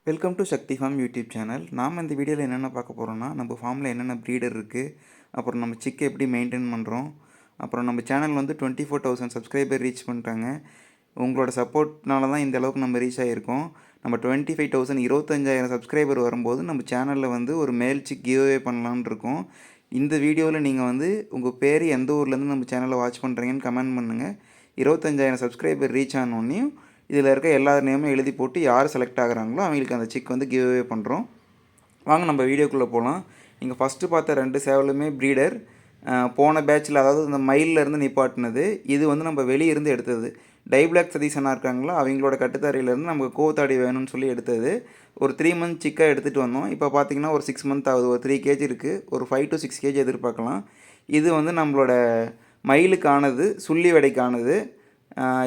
Welcome to Shakti farm YouTube channel. நாம் இந்த வீடியோவில் என்னென்ன பார்க்க போகிறோம்னா, நம்ம ஃபார்மில் என்னென்ன ப்ரீடர் இருக்குது, அப்புறம் நம்ம சிக்கை எப்படி மெயின்டைன் பண்ணுறோம், அப்புறம் நம்ம சேனல் வந்து 24,000 சப்ஸ்கிரைபர் ரீச் பண்ணிட்டாங்க. உங்களோட சப்போர்ட்னால தான் இந்த அளவுக்கு நம்ம ரீச் ஆகியிருக்கோம். நம்ம 25,000 25,000 சப்ஸ்கிரைபர் வரும்போது நம்ம சேனலில் வந்து ஒரு மேல் சிக் கிவ்அவே பண்ணலான்னு இருக்கோம். இந்த வீடியோவில் நீங்கள் வந்து உங்கள் பேர் எந்த ஊர்லேருந்து நம்ம சேனலை வாட்ச் பண்ணுறீங்கன்னு கமெண்ட் பண்ணுங்கள். 25,000 சப்ஸ்கிரைபர் ரீச் ஆனோடனையும் இதில் இருக்க எல்லா நேமும் எழுதி போட்டு யார் செலக்ட் ஆகுறாங்களோ அவங்களுக்கு அந்த சிக் வந்து கிவ் அவே பண்ணுறோம். வாங்க நம்ம வீடியோக்குள்ளே போகலாம். நீங்கள் ஃபஸ்ட்டு பார்த்த 2 சேவலுமே ப்ரீடர் போன பேட்சில், அதாவது இந்த மயிலிருந்து நிப்பாட்டினது. இது வந்து நம்ம வெளியிருந்து எடுத்தது. டைப்ளாக் சதீசனா இருக்காங்களா, அவங்களோட கட்டுத்தாரியிலேருந்து நமக்கு கோவத்தாடி வேணும்னு சொல்லி எடுத்தது. ஒரு 3 மந்த் சிக்காக எடுத்துகிட்டு வந்தோம். இப்போ பார்த்தீங்கன்னா ஒரு 6 மந்த் ஆகுது. ஒரு 3 கேஜி இருக்குது. ஒரு 5 to 6 கேஜி எதிர்பார்க்கலாம். இது வந்து நம்மளோட மயிலுக்கானது, சுள்ளி வடைக்கானது.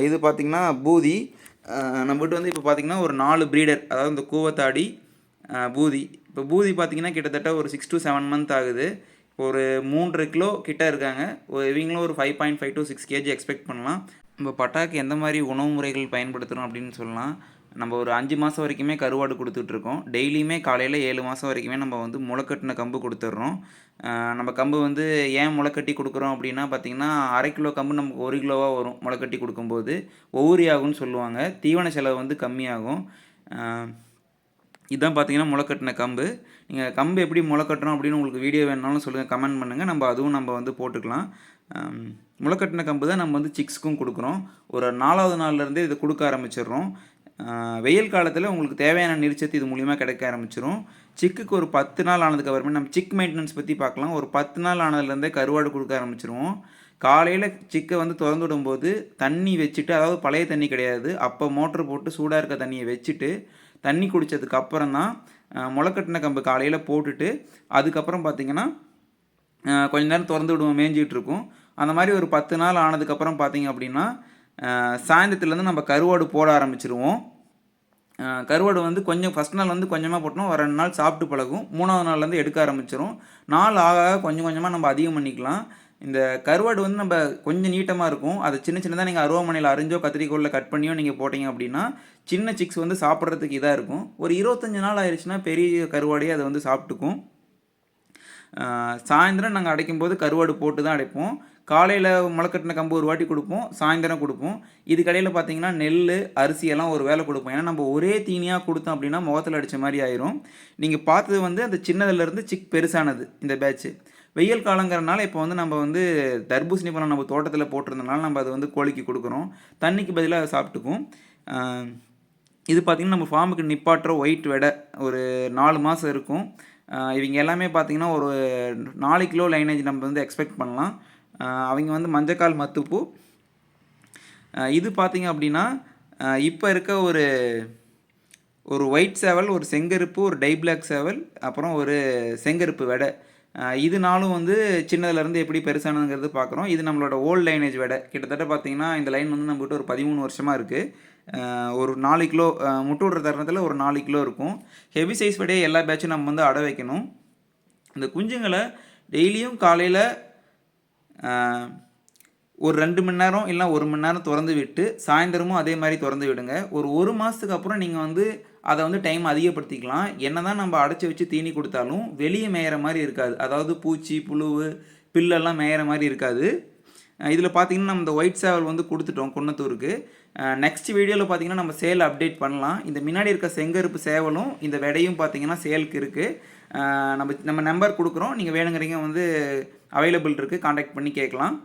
இது பார்த்திங்கன்னா பூதி. நம்மகிட்ட வந்து இப்போ பார்த்திங்கன்னா ஒரு 4 ப்ரீடர், அதாவது இந்த கூவத்தாடி, பூதி. இப்போ பூதி பார்த்திங்கன்னா கிட்டத்தட்ட ஒரு 6 to 7 மந்த் ஆகுது. ஒரு 3 கிலோ கிட்ட இருக்காங்க. இவங்களும் ஒரு 5.5 to 6 கேஜி எக்ஸ்பெக்ட் பண்ணலாம். நம்ம பட்டாக்கு எந்த மாதிரி உணவு முறைகள் பயன்படுத்துகிறோம் அப்படின்னு சொல்லலாம். நம்ம ஒரு 5 மாதம் வரைக்குமே கருவாடு கொடுத்துட்ருக்கோம். டெய்லியுமே காலையில் 7 மாதம் வரைக்குமே நம்ம வந்து முளைக்கட்டின கம்பு கொடுத்துட்றோம். நம்ம கம்பு வந்து ஏன் முளைக்கட்டி கொடுக்குறோம் அப்படின்னா பார்த்திங்கன்னா, அரை கிலோ கம்பு நமக்கு 1 கிலோவாக வரும் முளைக்கட்டி கொடுக்கும்போது. ஒவ்வொரு ஆகும்னு சொல்லுவாங்க. தீவன செலவு வந்து கம்மியாகும். இதுதான் பார்த்திங்கன்னா முளைக்கட்டின கம்பு. நீங்கள் கம்பு எப்படி முளைக்கட்டுறோம் அப்படின்னு உங்களுக்கு வீடியோ வேணுனாலும் சொல்லுங்கள், கமெண்ட் பண்ணுங்கள். அதுவும் நம்ம வந்து போட்டுக்கலாம். முளைக்கட்டின கம்பு தான் நம்ம வந்து சிக்ஸ்க்கும் கொடுக்குறோம். ஒரு 4வது நாள்லேருந்தே இதை கொடுக்க ஆரம்பிச்சிடுறோம். வெயில் காலத்தில் உங்களுக்கு தேவையான நீர்ச்சத்து இது மூலிமா கிடைக்க ஆரம்பிச்சிடும். சிக்குக்கு ஒரு 10 நாள் ஆனதுக்கு அப்புறமே நம்ம சிக் மெயின்டெனன்ஸ் பற்றி பார்க்கலாம். ஒரு 10 நாள் ஆனதுலேருந்தே கருவாடு கொடுக்க ஆரம்பிச்சிருவோம். காலையில் சிக்கை வந்து திறந்து விடும்போது தண்ணி வச்சுட்டு, அதாவது பழைய தண்ணி கிடையாது, அப்போ மோட்ரு போட்டு சூடாக இருக்க தண்ணியை வச்சுட்டு தண்ணி குடித்ததுக்கு அப்புறம் தான் முளைக்கட்டின கம்பு காலையில் போட்டுட்டு, அதுக்கப்புறம் பார்த்திங்கன்னா கொஞ்ச நேரம் திறந்து விடுவோம், மேய்ஞ்சிக்கிட்டு இருக்கும். அந்த மாதிரி ஒரு 10 நாள் ஆனதுக்கப்புறம் பார்த்திங்க அப்படின்னா சாயந்தரத்துலேருந்து நம்ம கருவாடு போட ஆரம்பிச்சிருவோம். கருவாடு வந்து கொஞ்சம் ஃபஸ்ட் நாள் வந்து கொஞ்சமாக போட்டோம், ஒரு 2 நாள் சாப்பிட்டு பழகும். 3வது நாள்லேருந்து எடுக்க ஆரம்பிச்சிடும். நாள் ஆக கொஞ்சம் கொஞ்சமாக நம்ம அதிகம் பண்ணிக்கலாம். இந்த கருவாடு வந்து நம்ம கொஞ்சம் நீட்டமாக இருக்கும். அதை சின்ன சின்னதாக நீங்கள் அருவாமனையில் அரிஞ்சோ கத்திரிக்கோலில் கட் பண்ணியோ நீங்கள் போட்டிங்க அப்படின்னா சின்ன சிக்ஸ் வந்து சாப்பிட்றதுக்கு இதாக இருக்கும். ஒரு 25 நாள் ஆயிடுச்சுன்னா பெரிய கருவாடையே அதை வந்து சாப்பிட்டுக்கும். சாயந்தரம் நாங்கள் அடைக்கும்போது கருவாடு போட்டு தான் அடைப்போம். காலையில் முளைக்கட்டின கம்பு ஒரு வாட்டி கொடுப்போம், சாயந்தரம் கொடுப்போம். இதுக்கடையில் பார்த்தீங்கன்னா நெல், அரிசியெல்லாம் ஒரு வேலை கொடுப்போம். ஏன்னா நம்ம ஒரே தீனியாக கொடுத்தோம் அப்படின்னா முகத்தில் அடித்த மாதிரி ஆயிரும். நீங்கள் பார்த்தது வந்து அந்த சின்னதுலேருந்து சிக் பெருசானது இந்த பேட்ச்சு. வெயில் காலங்கிறனால இப்போ வந்து நம்ம வந்து தர்பூசணி பழம் நம்ம தோட்டத்தில் போட்டிருந்தனால நம்ம அதை வந்து கோழிக்கு கொடுக்குறோம். தண்ணிக்கு பதிலாக அதை சாப்பிட்டுக்கும். இது பார்த்திங்கன்னா நம்ம ஃபார்முக்கு நிப்பாட்டுற ஒயிட் வெடை ஒரு 4 மாதம் இருக்கும். இவங்க எல்லாமே பார்த்திங்கன்னா ஒரு 4 கிலோ லைனேஜ் நம்ம வந்து எக்ஸ்பெக்ட் பண்ணலாம். அவங்க வந்து மஞ்சக்கால் மத்துப்பூ. இது பார்த்திங்க அப்படின்னா இப்போ இருக்க ஒரு ஒயிட் சேவல், ஒரு செங்கருப்பு, ஒரு டை பிளாக் சேவல், அப்புறம் ஒரு செங்கருப்பு வெடை. இது நாளும் வந்து சின்னதுலேருந்து எப்படி பெருசானதுங்கிறது பார்க்குறோம். இது நம்மளோட ஓல்டு லைனேஜ் வெடை. கிட்டத்தட்ட பார்த்திங்கன்னா இந்த லைன் வந்து நம்மகிட்ட ஒரு 13 வருஷமாக இருக்குது. ஒரு 4 கிலோ முட்டை விடுற தருணத்தில் ஒரு 4 கிலோ இருக்கும். ஹெவி சைஸ் வெடையை எல்லா பேட்சும் நம்ம வந்து அடை வைக்கணும். இந்த குஞ்சுங்களை டெய்லியும் காலையில் ஒரு 2 மணி நேரம் இல்லை 1 மணி நேரம் திறந்து விட்டு சாயந்தரமும் அதே மாதிரி திறந்து விடுங்க. ஒரு மாதத்துக்கு அப்புறம் நீங்கள் வந்து அதை வந்து டைம் அதிகப்படுத்திக்கலாம். என்ன தான் நம்ம அடைச்சி வச்சு தீனி கொடுத்தாலும் வெளியே மேயிற மாதிரி இருக்காது. அதாவது பூச்சி, புழுவு, பில்லெல்லாம் மேயிற மாதிரி இருக்காது. இதில் பார்த்திங்கன்னா நம்ம இந்த ஒயிட் சேவல் வந்து கொடுத்துட்டோம் குன்னத்தூருக்கு. நெக்ஸ்ட் வீடியோவில் பார்த்திங்கன்னா நம்ம சேல் அப்டேட் பண்ணலாம். இந்த முன்னாடி இருக்க செங்கருப்பு சேவலும் இந்த வெடையும் பார்த்திங்கன்னா சேலுக்கு இருக்குது. நம்ம நம்பர் கொடுக்குறோம். நீங்கள் வேணுங்கிறீங்க வந்து அவைலபிள் இருக்குது, காண்டாக்ட் பண்ணி கேட்கலாம்.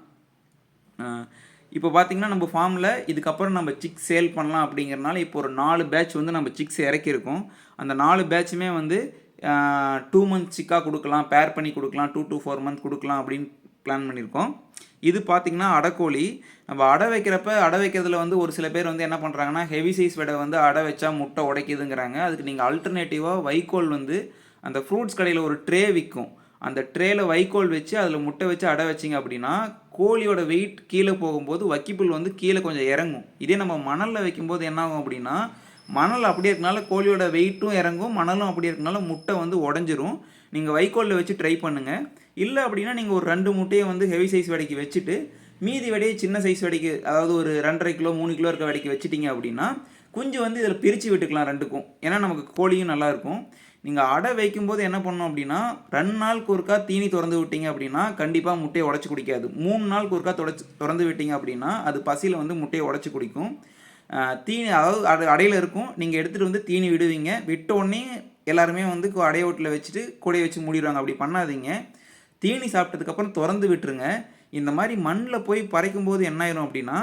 இப்போ பார்த்திங்கன்னா நம்ம ஃபார்மில் இதுக்கப்புறம் நம்ம சிக்ஸ் சேல் பண்ணலாம் அப்படிங்கிறனால இப்போ ஒரு 4 பேட்ச் வந்து நம்ம சிக்ஸ் இறக்கியிருக்கோம். அந்த 4 பேட்சுமே வந்து 2 மந்த் சிக்காக கொடுக்கலாம், பேர் பண்ணி கொடுக்கலாம், 2 to 4 மந்த் கொடுக்கலாம் அப்படின்னு பிளான் பண்ணியிருக்கோம். இது பார்த்திங்கன்னா அடைக்கோழி. நம்ம அடை வைக்கிறதுல வந்து ஒரு சில பேர் வந்து என்ன பண்ணுறாங்கன்னா, ஹெவி சைஸ் வெடை வந்து அடை வச்சா முட்டை உடைக்குதுங்கிறாங்க. அதுக்கு நீங்கள் ஆல்டர்னேட்டிவாக வைக்கோல் வந்து அந்த ஃப்ரூட்ஸ் கடையில் ஒரு ட்ரே விற்கும். அந்த ட்ரேயில் வைக்கோல் வச்சு அதில் முட்டை வச்சு அடை வச்சிங்க அப்படின்னா கோழியோட வெயிட் கீழே போகும்போது வைக்கிப்புல் வந்து கீழே கொஞ்சம் இறங்கும். இதே நம்ம மணலில் வைக்கும்போது என்ன ஆகும் அப்படின்னா, மணல் அப்படியே இருக்கனால கோழியோட வெயிட்டும் இறங்கும், மணலும் அப்படியே இருக்கனால முட்டை வந்து உடஞ்சிரும். நீங்கள் வைக்கோலில் வச்சு ட்ரை பண்ணுங்கள். இல்லை அப்படின்னா நீங்கள் ஒரு 2 முட்டையை வந்து ஹெவி சைஸ் வெடைக்கு வச்சுட்டு மீதி வெடையை சின்ன சைஸ் வெடைக்கு, அதாவது ஒரு 2.5 கிலோ 3 கிலோ இருக்க வெடைக்கு வச்சுட்டிங்க அப்படின்னா குஞ்சு வந்து இதில் பிரித்து விட்டுக்கலாம் ரெண்டுக்கும், ஏன்னா நமக்கு கோழியும் நல்லாயிருக்கும். நீங்கள் அடை வைக்கும்போது என்ன பண்ணணும் அப்படின்னா 2 நாளுக்கு ஒருக்கா தீனி திறந்து விட்டீங்க அப்படின்னா கண்டிப்பாக முட்டையை உடச்சி குடிக்காது. 3 நாளுக்கு ஒருக்கா திறந்து விட்டீங்க அப்படின்னா அது பசியில் வந்து முட்டையை உடச்சி குடிக்கும். தீனி அதாவது அடையில் இருக்கும், நீங்கள் எடுத்துகிட்டு வந்து தீனி விடுவீங்க, விட்ட உடனே எல்லாருமே வந்து அடைய வீட்டில் வச்சுட்டு கூடையை வச்சு மூடிடுவாங்க. அப்படி பண்ணாதீங்க. தீனி சாப்பிட்டதுக்கப்புறம் திறந்து விட்டுருங்க. இந்த மாதிரி மண்ணில் போய் பறைக்கும் போது என்ன ஆயிரும் அப்படின்னா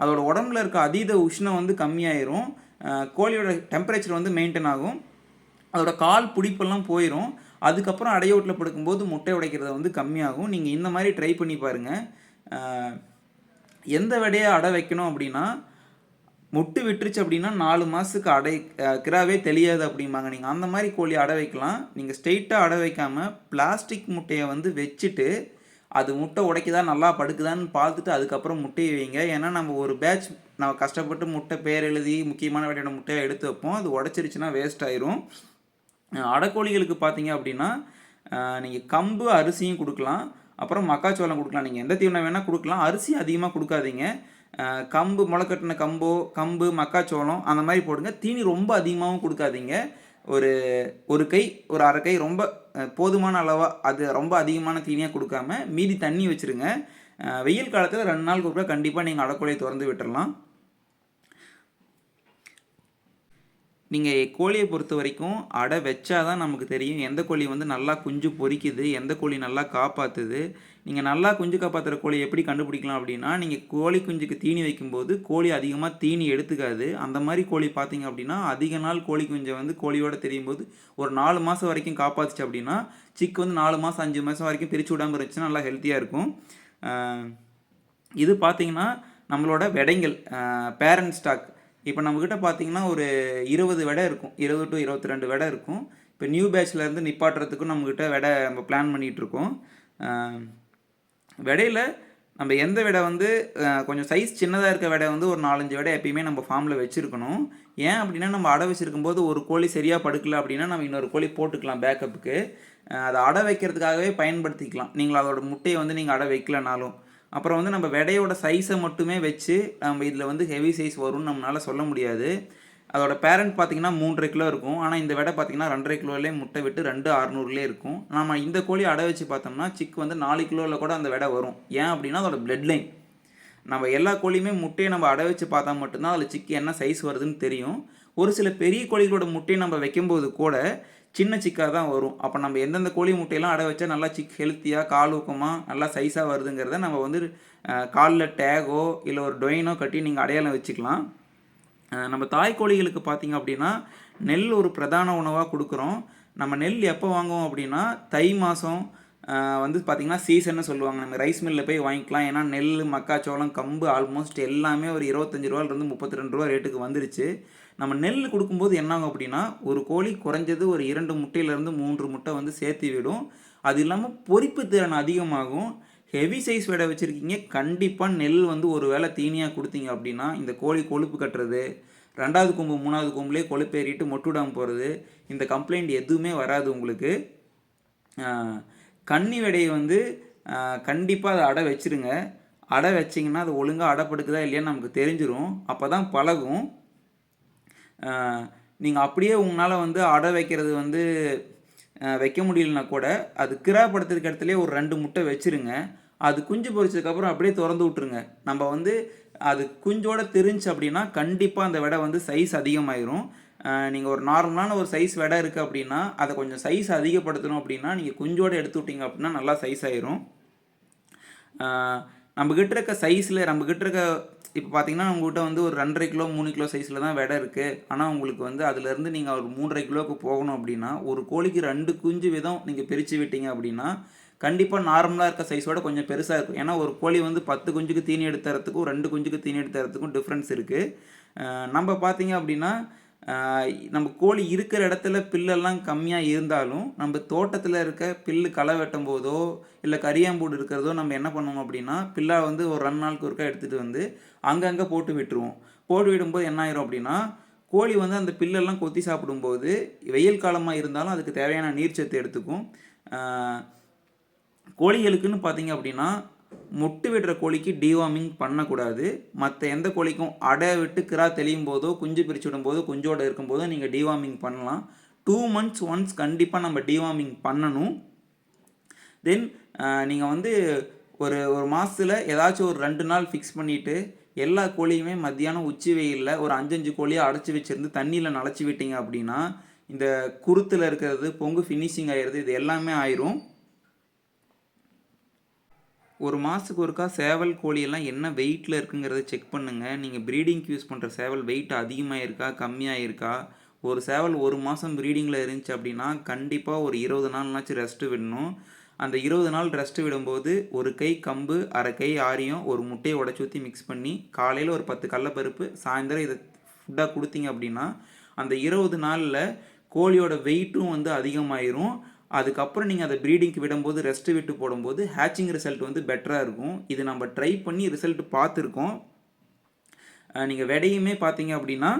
அதோட உடம்புல இருக்க அதீத உஷ்ணம் வந்து கம்மியாயிரும், கோழியோட டெம்பரேச்சர் வந்து மெயின்டைன் ஆகும், அதோட கால் பிடிப்பெல்லாம் போயிடும். அதுக்கப்புறம் அடைய வீட்டில் படுக்கும்போது முட்டை உடைக்கிறத வந்து கம்மியாகும். நீங்கள் இந்த மாதிரி ட்ரை பண்ணி பாருங்கள். எந்த விடையை அடை வைக்கணும் அப்படின்னா முட்டு விட்டுருச்சு அப்படின்னா 4 மாதத்துக்கு கிராவே தெரியாது அப்படிம்பாங்க. நீங்கள் அந்த மாதிரி கோழி அடை வைக்கலாம். நீங்கள் ஸ்ட்ரெயிட்டாக அடை வைக்காமல் பிளாஸ்டிக் முட்டையை வந்து வச்சுட்டு அது முட்டை உடைக்குதா நல்லா படுக்குதான்னு பார்த்துட்டு அதுக்கப்புறம் முட்டையை வைங்க. ஏன்னா நம்ம ஒரு பேட்ச் நம்ம கஷ்டப்பட்டு முட்டை பேர் எழுதி முக்கியமான விடையோட முட்டையை எடுத்து வைப்போம், அது உடச்சிருச்சுன்னா வேஸ்ட் ஆயிரும். அடைக்கோழிகளுக்கு பார்த்தீங்க அப்படின்னா நீங்கள் கம்பு அரிசியும் கொடுக்கலாம், அப்புறம் மக்காச்சோளம் கொடுக்கலாம். நீங்கள் எந்த தீவனம் வேணால் கொடுக்கலாம், அரிசி அதிகமாக கொடுக்காதீங்க. கம்பு முளைக்கட்டின கம்பு மக்காச்சோளம் அந்த மாதிரி போடுங்க. தீனி ரொம்ப அதிகமாகவும் கொடுக்காதீங்க. ஒரு கை ஒரு அரை கை ரொம்ப போதுமான அளவாக, அது ரொம்ப அதிகமான தீனியாக கொடுக்காம மீதி தண்ணி வச்சுருங்க. வெயில் காலத்தில் 2 நாளுக்கு ஒருக்கா கண்டிப்பாக நீங்கள் அடைக்கோழியை திறந்து விட்டுடலாம். நீங்கள் கோழியை பொறுத்த வரைக்கும் அடை வச்சா தான் நமக்கு தெரியும் எந்த கோழி வந்து நல்லா குஞ்சு பொரிக்குது, எந்த கோழி நல்லா காப்பாற்றுது. நீங்கள் நல்லா குஞ்சு காப்பாற்றுற கோழி எப்படி கண்டுபிடிக்கலாம் அப்படின்னா, நீங்கள் கோழி குஞ்சுக்கு தீனி வைக்கும்போது கோழி அதிகமாக தீனி எடுத்துக்காது. அந்த மாதிரி கோழி பார்த்தீங்க அப்படின்னா அதிக நாள் கோழி குஞ்சை வந்து கோழியோடு தெரியும் போது ஒரு 4 மாதம் வரைக்கும் காப்பாற்றுச்சு அப்படின்னா சிக்கு வந்து 4 மாதம் 5 மாதம் வரைக்கும் பிரித்து விடாமல் இருந்துச்சுன்னா நல்லா ஹெல்த்தியாக இருக்கும். இது பார்த்தீங்கன்னா நம்மளோட விடைங்கள் பேரண்ட் ஸ்டாக். இப்போ நம்மக்கிட்ட பார்த்தீங்கன்னா ஒரு 20 விடை இருக்கும், 20 to 22 விடை இருக்கும். இப்போ நியூ பேட்ச்லேருந்து நிப்பாட்டுறதுக்கும் நம்மக்கிட்ட விடை நம்ம பிளான் பண்ணிகிட்ருக்கோம். விடையில் நம்ம எந்த விடை வந்து கொஞ்சம் சைஸ் சின்னதாக இருக்க விடை வந்து ஒரு 4-5 விடை எப்பயுமே நம்ம ஃபார்மில் வச்சுருக்கணும். ஏன் அப்படின்னா நம்ம அடை வச்சுருக்கும்போது ஒரு கோழி சரியாக படுக்கல அப்படின்னா நம்ம இன்னொரு கோழி போட்டுக்கலாம் பேக்கப்புக்கு. அதை அடை வைக்கிறதுக்காகவே பயன்படுத்திக்கலாம், நீங்கள் அதோட முட்டையை வந்து நீங்கள் அடை வைக்கலனாலும். அப்புறம் வந்து நம்ம விடையோட சைஸை மட்டுமே வச்சு நம்ம இதில் வந்து ஹெவி சைஸ் வரும்னு நம்மளால் சொல்ல முடியாது. அதோட பேரண்ட் பார்த்திங்கன்னா 3.5 கிலோ இருக்கும், ஆனால் இந்த விடை பார்த்திங்கன்னா 2.5 கிலோலே முட்டை விட்டு 2.600 இருக்கும். நம்ம இந்த கோழி அடை வச்சு பார்த்தோம்னா சிக்கு வந்து 4 கிலோவில் கூட அந்த விடை வரும். ஏன் அப்படின்னா அதோட பிளட் லைன். நம்ம எல்லா கோழியுமே முட்டையை நம்ம அடை வச்சு பார்த்தா மட்டும்தான் அதில் சிக்கு என்ன சைஸ் வருதுன்னு தெரியும். ஒரு சில பெரிய கோழிகளோட முட்டையை நம்ம வைக்கும்போது கூட சின்ன சிக்காக தான் வரும். அப்போ நம்ம எந்தெந்த கோழி முட்டையெல்லாம் அடை வச்சா நல்லா ஹெல்த்தியாக கால் ஊக்கமாக நல்லா சைஸாக வருதுங்கிறத நம்ம வந்து காலில் டேகோ இல்லை ஒரு டொயினோ கட்டி நீங்கள் அடையாளம் வச்சுக்கலாம். நம்ம தாய் கோழிகளுக்கு பார்த்திங்க அப்படின்னா நெல் ஒரு பிரதான உணவாக கொடுக்குறோம். நம்ம நெல் எப்போ வாங்குவோம் அப்படின்னா தை மாதம் வந்து பார்த்திங்கன்னா சீசன்னு சொல்லுவாங்க. நம்ம ரைஸ் மில்லில் போய் வாங்கிக்கலாம். ஏன்னா நெல் மக்காச்சோளம் கம்பு ஆல்மோஸ்ட் எல்லாமே ஒரு 25 ரூபாயிலிருந்து 32 ரூபா ரேட்டுக்கு வந்துருச்சு. நம்ம நெல் கொடுக்கும்போது என்னாகும் அப்படின்னா ஒரு கோழி குறைஞ்சது ஒரு 2 முட்டையிலேருந்து 3 முட்டை வந்து சேர்த்து விடும். அது இல்லாமல் பொரிப்பு திறன் அதிகமாகும். ஹெவி சைஸ் விடை வச்சுருக்கீங்க, கண்டிப்பாக நெல் வந்து ஒரு வேளை தீனியாக கொடுத்தீங்க அப்படின்னா இந்த கோழி கொழுப்பு கட்டுறது, 2வது கொம்பு 3வது கொம்புலேயே கொழுப்பேறிட்டு மொட்டுடாமல் போகிறது, இந்த கம்ப்ளைண்ட் எதுவுமே வராது உங்களுக்கு. கன்னி விடையை வந்து கண்டிப்பாக அதை அடை வச்சுருங்க. அடை வச்சிங்கன்னா அது ஒழுங்காக அடைப்படுக்குதா இல்லையான்னு நமக்கு தெரிஞ்சிடும், அப்போ தான் பழகும். நீங்கள் அப்படியே உங்களால் வந்து அடை வைக்கிறது வந்து வைக்க முடியலனா கூட அது கிராப்படுத்துறதுக்கு இடத்துலேயே ஒரு 2 முட்டை வச்சுருங்க. அது குஞ்சு பொரிச்சதுக்கப்புறம் அப்படியே திறந்து விட்ருங்க. நம்ம வந்து அது குஞ்சோட தெரிஞ்சு அப்படின்னா கண்டிப்பாக அந்த விடை வந்து சைஸ் அதிகமாயிரும். நீங்கள் ஒரு நார்மலான ஒரு சைஸ் விடை இருக்குது அப்படின்னா அதை கொஞ்சம் சைஸ் அதிகப்படுத்தணும் அப்படின்னா நீங்கள் குஞ்சோடு எடுத்து விட்டீங்க அப்படின்னா நல்லா சைஸ் ஆயிரும். நம்மக்கிட்ட இருக்க சைஸில் நம்மக்கிட்ட இருக்க இப்போ பார்த்தீங்கன்னா உங்கள்கிட்ட வந்து ஒரு 2.5 கிலோ 3 கிலோ சைஸில் தான் விடை இருக்குது. ஆனால் உங்களுக்கு வந்து அதுலேருந்து நீங்கள் ஒரு 3.5 கிலோவுக்கு போகணும் அப்படின்னா ஒரு கோழிக்கு 2 குஞ்சு விதம் நீங்கள் பிரித்து விட்டீங்க அப்படின்னா கண்டிப்பாக நார்மலாக இருக்க சைஸோட கொஞ்சம் பெருசாக இருக்கும். ஏன்னா ஒரு கோழி வந்து 10 குஞ்சுக்கு தீனி எடுத்துறதுக்கும் 2 குஞ்சுக்கு தீனி எடுத்துறதுக்கும் டிஃப்ரென்ஸ் இருக்குது. நம்ம பார்த்தீங்க அப்படின்னா நம்ம கோழி இருக்கிற இடத்துல பில்லெல்லாம் கம்மியாக இருந்தாலும் நம்ம தோட்டத்தில் இருக்க பில்லு களை வெட்டும் போதோ இல்லை கரியாம்பூடு இருக்கிறதோ நம்ம என்ன பண்ணுவோம் அப்படின்னா பில்லா வந்து ஒரு 2 நாளுக்கு ஒருக்கா எடுத்துகிட்டு வந்து அங்கங்கே போட்டு விட்டுருவோம். போட்டு விடும்போது என்ன ஆயிரும் அப்படின்னா கோழி வந்து அந்த பில்லெல்லாம் கொத்தி சாப்பிடும்போது வெயில் காலமாக இருந்தாலும் அதுக்கு தேவையான நீர்ச்சத்து எடுத்துக்கும். கோழிகளுக்குன்னு பார்த்தீங்க அப்படின்னா முட்டை விடுற கோழிக்கு டிவார்மிங் பண்ணக்கூடாது. மற்ற எந்த கோழிக்கும் அடை விட்டு கிரா தெளியும் போதோ, குஞ்சு பிரித்து விடும்போதோ, குஞ்சோடு இருக்கும்போதோ நீங்கள் டிவார்மிங் பண்ணலாம். 2 months ஒன்ஸ் கண்டிப்பாக நம்ம டிவார்மிங் பண்ணணும். தென் நீங்கள் வந்து ஒரு மாதத்தில் ஏதாச்சும் ஒரு 2 நாள் ஃபிக்ஸ் பண்ணிவிட்டு எல்லா கோழியுமே மத்தியானம் உச்சி வெயிலில் ஒரு 5 கோழியாக அடைச்சி வச்சுருந்து தண்ணியில் நனைச்சி விட்டீங்க அப்படின்னா இந்த குருத்தில் இருக்கிறது பொங்கு ஃபினிஷிங் ஆயிடுது. இது எல்லாமே ஆயிரும். ஒரு மாதத்துக்கு ஒருக்கா சேவல் கோழியெல்லாம் என்ன வெயிட்டில் இருக்குங்கிறத செக் பண்ணுங்கள். நீங்கள் ப்ரீடிங்க்கு யூஸ் பண்ணுற சேவல் வெயிட் அதிகமாக இருக்கா கம்மியாக இருக்கா. ஒரு சேவல் ஒரு மாதம் ப்ரீடிங்கில் இருந்துச்சு அப்படின்னா கண்டிப்பாக ஒரு 20 நாள்னாச்சும் ரெஸ்ட்டு விடணும். அந்த 20 நாள் ரெஸ்ட்டு விடும்போது ஒரு கை கம்பு, அரை கை ஆரியம், ஒரு முட்டையை உடச்சி ஊற்றி மிக்ஸ் பண்ணி காலையில் ஒரு 10 கடலப்பருப்பு, சாயந்தரம் இதை ஃபுட்டாக கொடுத்தீங்க அப்படின்னா அந்த 20 நாளில் கோழியோட வெயிட்டும் வந்து அதிகமாயிரும். அதுக்கப்புறம் நீங்கள் அதை ப்ரீடிங்க்கு விடும்போது ரெஸ்ட்டு விட்டு போடும்போது ஹேச்சிங் ரிசல்ட் வந்து பெட்டராக இருக்கும். இது நம்ம ட்ரை பண்ணி ரிசல்ட் பார்த்துருக்கோம். நீங்கள் விடையுமே பார்த்தீங்க அப்படின்னா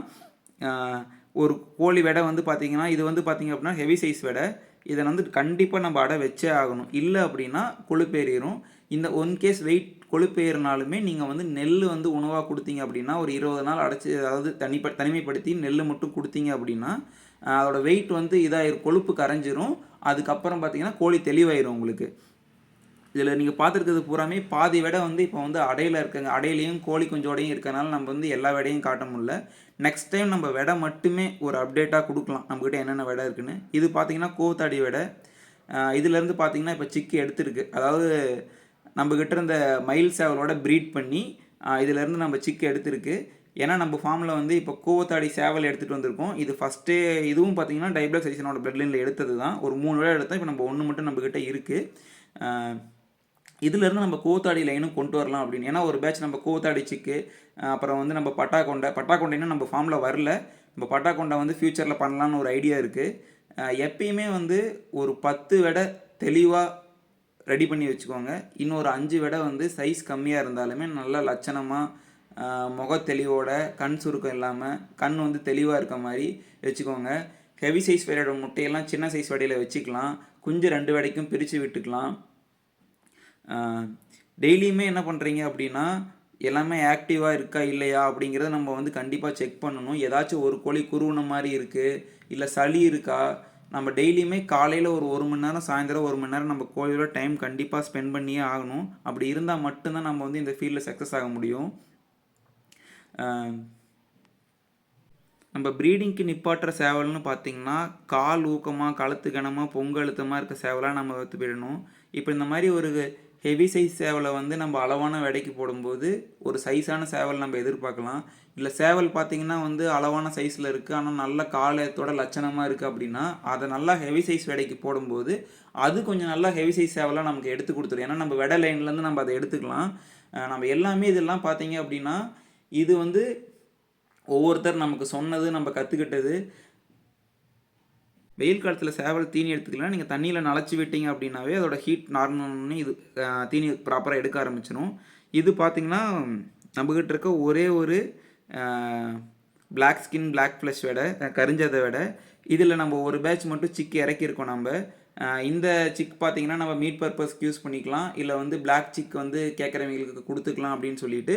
ஒரு கோழி விடை வந்து பார்த்தீங்கன்னா இது வந்து பார்த்தீங்க அப்படின்னா ஹெவி சைஸ் விடை. இதை வந்து கண்டிப்பாக நம்ம அடை வச்சே ஆகணும். இல்லை அப்படின்னா கொழுப்பேறிடும். இந்த கேஸ் வெயிட் கொழுப்பேறினாலுமே நீங்கள் வந்து நெல் வந்து உணவாக கொடுத்தீங்க அப்படின்னா ஒரு 20 நாள் அடைச்சி அதாவது தனிமைப்படுத்தி நெல் மட்டும் கொடுத்தீங்க அப்படின்னா அதோட வெயிட் வந்து இதாகிடும், கொழுப்பு கரைஞ்சிரும். அதுக்கப்புறம் பார்த்தீங்கன்னா கோழி தெளிவாயிரும் உங்களுக்கு. இதில் நீங்கள் பார்த்துருக்கிறது பூராமே பாதி விடை வந்து இப்போ வந்து அடையில் இருக்குங்க. அடையிலையும் கோழி குஞ்சோடையும் இருக்கனால நம்ம வந்து எல்லா விடையும் காட்ட முடியல. நெக்ஸ்ட் டைம் நம்ம விடை மட்டுமே ஒரு அப்டேட்டாக கொடுக்கலாம் நம்மக்கிட்ட என்னென்ன விடை இருக்குன்னு. இது பார்த்தீங்கன்னா கோத்தாடி விடை. இதுலேருந்து பார்த்தீங்கன்னா இப்போ சிக்கு எடுத்துருக்கு. அதாவது நம்மக்கிட்ட இருந்த மயில் சேவலோட ப்ரீட் பண்ணி இதிலேருந்து நம்ம சிக்கு எடுத்துருக்கு. ஏன்னா நம்ம ஃபார்மில் வந்து இப்போ கோவத்தாடி சேவல் எடுத்துகிட்டு வந்திருக்கோம். இது ஃபஸ்ட்டே இதுவும் பார்த்தீங்கன்னா டைப்ளக்ஸ் ஐசனோட பிளட் லைனில் எடுத்தது தான். ஒரு 3 விடை எடுத்தோம். இப்போ நம்ம 1 மட்டும் நம்மக்கிட்ட இருக்குது. இதிலேருந்து நம்ம கோத்தாடி லைனும் கொண்டு வரலாம் அப்படின்னு. ஏன்னா ஒரு பேட்ச் நம்ம கோத்தாடி சிக்கு, அப்புறம் வந்து நம்ம பட்டாக்கொண்டைன்னு நம்ம ஃபார்மில் வரல. நம்ம பட்டாக்கொண்டை வந்து ஃப்யூச்சரில் பண்ணலான்னு ஒரு ஐடியா இருக்குது. எப்பயுமே வந்து ஒரு 10 விடை தெளிவாக ரெடி பண்ணி வச்சுக்கோங்க. இன்னொரு 5 விடை வந்து சைஸ் கம்மியாக இருந்தாலுமே நல்லா லட்சணமாக முகத்தெளிவோட கண் சுருக்கம் இல்லாமல் கண் வந்து தெளிவாக இருக்க மாதிரி வச்சுக்கோங்க. ஹெவி சைஸ் விடையோட முட்டையெல்லாம் சின்ன சைஸ் விடையில் வச்சுக்கலாம். குஞ்சு 2 விடைக்கும் பிரித்து விட்டுக்கலாம். டெய்லியுமே என்ன பண்ணுறீங்க அப்படின்னா எல்லாமே ஆக்டிவாக இருக்கா இல்லையா அப்படிங்கிறத நம்ம வந்து கண்டிப்பாக செக் பண்ணணும். ஏதாச்சும் ஒரு கோழி குருவின மாதிரி இருக்குது, இல்லை சளி இருக்கா. நம்ம டெய்லியுமே காலையில் ஒரு மணி நேரம், சாயந்தரம் 1 மணி நேரம் நம்ம கோழியோட டைம் கண்டிப்பாக ஸ்பெண்ட் பண்ணியே ஆகணும். அப்படி இருந்தால் மட்டும்தான் நம்ம வந்து இந்த ஃபீல்டில் சக்ஸஸ் ஆக முடியும். நம்ம ப்ரீடிங்க்கு நிப்பாட்டுற சேவல்னு பார்த்திங்கன்னா கால் ஊக்கமாக, கழுத்து கனமாக, பொங்கு அழுத்தமாக இருக்க சேவலாக நம்ம வைத்து போயிடணும். இப்போ இந்த மாதிரி ஒரு ஹெவி சைஸ் சேவலை வந்து நம்ம அளவான விடைக்கு போடும்போது ஒரு சைஸான சேவல் நம்ம எதிர்பார்க்கலாம். இல்லை சேவல் பார்த்திங்கன்னா வந்து அளவான சைஸில் இருக்குது, ஆனால் நல்ல காலத்தோட லட்சணமாக இருக்குது அப்படின்னா அதை நல்லா ஹெவி சைஸ் விடைக்கு போடும்போது அது கொஞ்சம் நல்லா ஹெவி சைஸ் சேவலாக நமக்கு எடுத்து கொடுத்துரும். ஏன்னா நம்ம விடை லைன்லேருந்து நம்ம அதை எடுத்துக்கலாம். நம்ம எல்லாமே இதெல்லாம் பார்த்திங்க அப்படின்னா இது வந்து ஒவ்வொருத்தர் நமக்கு சொன்னது, நம்ம கற்றுக்கிட்டது. வெயில் காலத்தில் சேவல் தீனி எடுத்துக்கலாம். நீங்கள் தண்ணியில் நனைச்சி விட்டீங்க அப்படின்னாவே அதோட ஹீட் நார்மல்னு இது தீனி ப்ராப்பராக எடுக்க ஆரம்பிச்சிடும். இது பார்த்திங்கன்னா நம்மக்கிட்ட இருக்க ஒரே ஒரு பிளாக் ஸ்கின் பிளாக் ஃப்ளஷ் விடை, கரிஞ்சதை விடை. இதில் நம்ம ஒரு பேட்ச் மட்டும் சிக்கு இறக்கியிருக்கோம். நம்ம இந்த சிக் பார்த்திங்கன்னா நம்ம மீட் பர்பஸ்க்கு யூஸ் பண்ணிக்கலாம். இல்லை வந்து பிளாக் சிக் வந்து கேட்குறவங்களுக்கு கொடுத்துக்கலாம் அப்படின்னு சொல்லிட்டு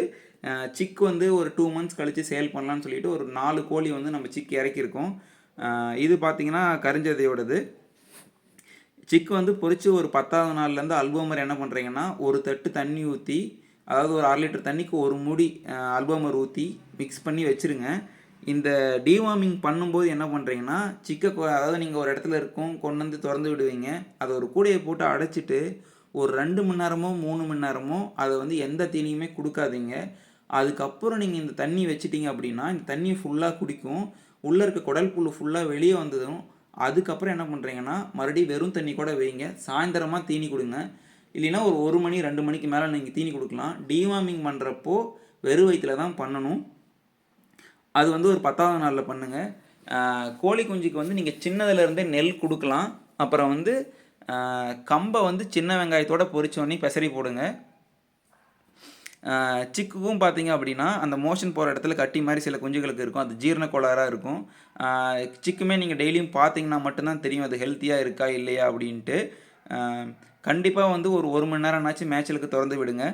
சிக் வந்து ஒரு 2 months கழித்து சேல் பண்ணலான்னு சொல்லிட்டு ஒரு 4 கோழி வந்து நம்ம சிக் இறக்கியிருக்கோம். இது பார்த்திங்கன்னா கரிஞ்சதையோடது. சிக்கு வந்து பொறிச்சு ஒரு 10வது நாள்லேருந்து அல்போமர் என்ன பண்ணுறீங்கன்னா ஒரு தட்டு தண்ணி ஊற்றி, அதாவது ஒரு 1/2 லிட்டர் தண்ணிக்கு ஒரு மூடி அல்போமர் ஊற்றி மிக்ஸ் பண்ணி வச்சுருங்க. இந்த டிவார்மிங் பண்ணும்போது என்ன பண்ணுறீங்கன்னா அதாவது நீங்கள் ஒரு இடத்துல கொண்டு வந்து திறந்து விடுவீங்க. அதை ஒரு கூடையை போட்டு அடைச்சிட்டு ஒரு 2 மணி நேரமோ 3 மணி நேரமோ அதை வந்து எந்த தீனியுமே கொடுக்காதீங்க. அதுக்கப்புறம் நீங்கள் இந்த தண்ணி வச்சிட்டிங்க அப்படின்னா இந்த தண்ணியை ஃபுல்லாக குடிக்கும். உள்ளே இருக்க குடல் புழு ஃபுல்லாக வெளியே வந்ததும் அதுக்கப்புறம் என்ன பண்ணுறீங்கன்னா மறுபடியும் வெறும் தண்ணி கூட வைங்க. சாயந்தரமாக தீனி கொடுங்க. இல்லைன்னா ஒரு 1 மணி 2 மணிக்கு மேலே நீங்கள் தீனி கொடுக்கலாம். டிவார்மிங் பண்ணுறப்போ வெறும் வயிற்றில் தான் பண்ணணும். அது வந்து ஒரு 10வது நாளில் பண்ணுங்கள். கோழி குஞ்சுக்கு வந்து நீங்கள் சின்னதுலேருந்தே நெல் கொடுக்கலாம். அப்புறம் வந்து கம்பை வந்து சின்ன வெங்காயத்தோடு பொரிச்சோன்னே பெசரி போடுங்க. சிக்குக்கும் பார்த்தீங்க அப்படின்னா அந்த மோஷன் போகிற இடத்துல கட்டி மாதிரி சில குஞ்சுகளுக்கு இருக்கும். அது ஜீரண கோளாறாக இருக்கும். சிக்குமே நீங்கள் டெய்லியும் பார்த்தீங்கன்னா மட்டும்தான் தெரியும் அது ஹெல்த்தியாக இருக்கா இல்லையா அப்படின்ட்டு. கண்டிப்பாக வந்து ஒரு மணி நேரம்னாச்சும் மேய்ச்சலுக்கு திறந்து விடுங்க.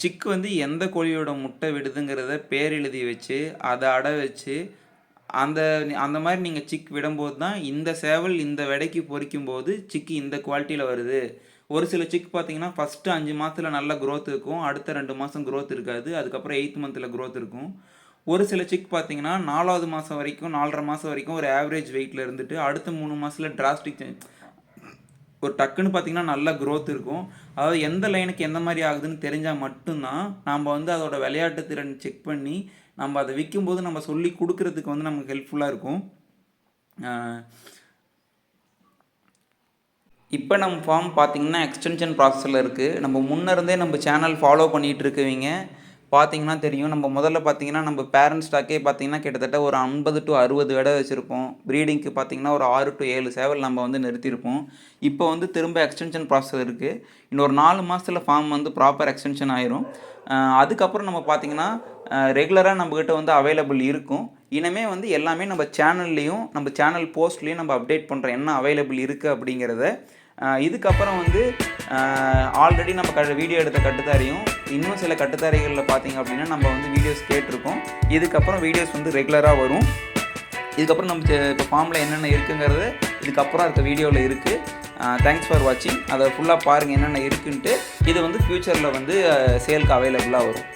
சிக்கு வந்து எந்த கோழியோட முட்டை விடுதுங்கிறத பேர் எழுதி வச்சு அதை அடை வச்சு அந்த அந்த மாதிரி நீங்கள் சிக் விடும்போது தான் இந்த சேவல் இந்த விடைக்கு பொரிக்கும்போது சிக்கு இந்த குவாலிட்டியில் வருது. ஒரு சில சிக் பார்த்தீங்கன்னா ஃபஸ்ட்டு 5 மாதத்தில் நல்ல க்ரோத் இருக்கும், அடுத்த 2 மாதம் க்ரோத் இருக்காது, அதுக்கப்புறம் 8th மந்தில் க்ரோத் இருக்கும். ஒரு சில சிக் பார்த்தீங்கன்னா 4வது மாதம் வரைக்கும் 4.5 மாதம் வரைக்கும் ஒரு ஆவரேஜ் வெயிட்டில் இருந்துட்டு அடுத்த 3 மாதத்தில் டிராஸ்டிக் சேஞ்ச் ஒரு டக்குன்னு பார்த்தீங்கன்னா நல்ல க்ரோத் இருக்கும். அதாவது எந்த லைனுக்கு எந்த மாதிரி ஆகுதுன்னு தெரிஞ்சால் மட்டும்தான் நம்ம வந்து அதோட விளையாட்டு திறன் செக் பண்ணி நம்ம அதை விற்கும்போது நம்ம சொல்லி கொடுக்கறதுக்கு வந்து நமக்கு ஹெல்ப்ஃபுல்லாக இருக்கும். இப்போ நம்ம ஃபார்ம் பார்த்திங்கன்னா எக்ஸ்டென்ஷன் ப்ராசஸில் இருக்குது. நம்ம முன்னே நம்ம சேனல் ஃபாலோ பண்ணிகிட்டு இருக்கவங்க பார்த்திங்கன்னா தெரியும். நம்ம முதல்ல பார்த்திங்கன்னா நம்ம பேரண்ட் ஸ்டாக்கே பார்த்திங்கன்னா கிட்டத்தட்ட ஒரு 50 to 60 விடை வச்சுருப்போம். ப்ரீடிங்க்கு பார்த்திங்கன்னா ஒரு 6 to 7 சேவல் நம்ம வந்து நிறுத்தியிருப்போம். இப்போ வந்து திரும்ப எக்ஸ்டென்ஷன் ப்ராசஸ் இருக்குது. இன்னொரு 4 மாதத்தில் ஃபார்ம் வந்து ப்ராப்பர் எக்ஸ்டென்ஷன் ஆயிரும். அதுக்கப்புறம் நம்ம பார்த்திங்கன்னா ரெகுலராக நம்மக்கிட்ட வந்து அவைலபிள் இருக்கும். இனிமேல் வந்து எல்லாமே நம்ம சேனல்லையும் நம்ம சேனல் போஸ்ட்லேயும் நம்ம அப்டேட் பண்ணுறோம் என்ன அவைலபிள் இருக்குது அப்படிங்கிறத. இதுக்கப்புறம் வந்து ஆல்ரெடி நம்ம வீடியோ எடுத்த கட்டுத்தாரையும் இன்னும் சில கட்டுத்தாரைகளில் பார்த்திங்க அப்படின்னா நம்ம வந்து வீடியோஸ் கேட்டிருக்கோம். இதுக்கப்புறம் வீடியோஸ் வந்து ரெகுலராக வரும். இதுக்கப்புறம் நம்ம இப்போ ஃபார்மில் என்னென்ன இருக்குங்கிறது இதுக்கப்புறம் இருக்க வீடியோவில் இருக்குது. தேங்க்ஸ் ஃபார் வாட்சிங். அதை ஃபுல்லாக பாருங்கள் என்னென்ன இருக்குன்ட்டு. இது வந்து ஃப்யூச்சரில் வந்து சேலுக்கு அவைலபிளாக வரும்.